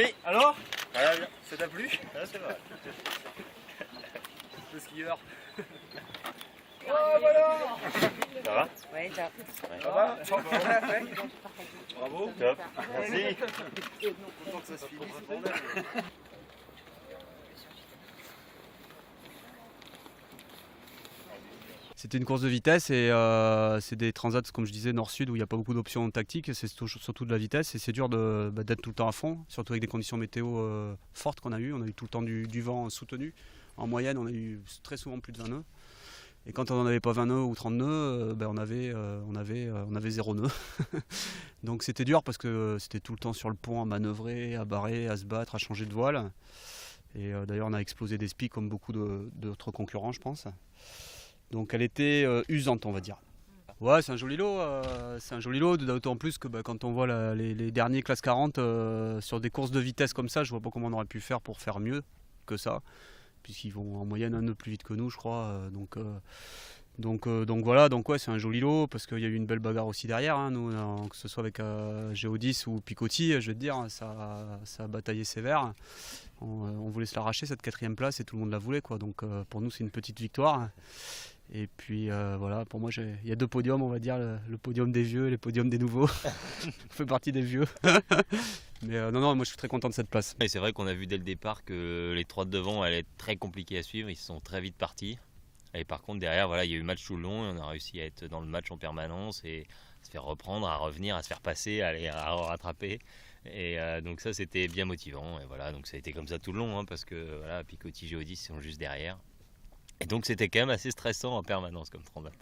Salut. Alors Voilà, Ça t'a plu? ah, c'est vrai. Le skieur. Oh, voilà. Ça va? Ouais, top. Ça va? Bravo. Top. Merci. Content que ça se finisse, ce bordel. C'était une course de vitesse et c'est des transats, comme je disais, nord-sud où il n'y a pas beaucoup d'options tactiques, c'est surtout de la vitesse et c'est dur d'être tout le temps à fond, surtout avec des conditions météo fortes qu'on a eues. On a eu tout le temps du vent soutenu. En moyenne, on a eu très souvent plus de 20 nœuds. Et quand on n'en avait pas 20 nœuds ou 30 nœuds, on avait 0 nœuds. Donc c'était dur parce que c'était tout le temps sur le pont à manœuvrer, à barrer, à se battre, à changer de voile. Et d'ailleurs, on a explosé des spies comme beaucoup d'autres concurrents, je pense. Donc elle était usante, on va dire. Ouais, c'est un joli lot, d'autant plus que quand on voit les derniers classes 40 sur des courses de vitesse comme ça, je vois pas comment on aurait pu faire pour faire mieux que ça, puisqu'ils vont en moyenne un nœud plus vite que nous, je crois. Donc voilà, donc ouais, c'est un joli lot, parce qu'il y a eu une belle bagarre aussi derrière, hein, nous, que ce soit avec Géodis ou Picotti, je vais te dire, ça a bataillé sévère. On voulait se l'arracher cette 4e place et tout le monde la voulait, quoi. Donc pour nous c'est une petite victoire. Et puis voilà, pour moi il y a 2 podiums, on va dire, le podium des vieux et le podium des nouveaux. On fait partie des vieux. Mais non, moi je suis très content de cette place. Et c'est vrai qu'on a vu dès le départ que les 3 de devant allaient être très compliqués à suivre, ils sont très vite partis. Et par contre derrière, voilà, il y a eu match tout le long et on a réussi à être dans le match en permanence et à se faire reprendre, à revenir, à se faire passer, à rattraper. Et donc ça c'était bien motivant. Et voilà, donc ça a été comme ça tout le long, hein, parce que voilà, Picotti, Géodis sont juste derrière. Et donc c'était quand même assez stressant en permanence comme transat.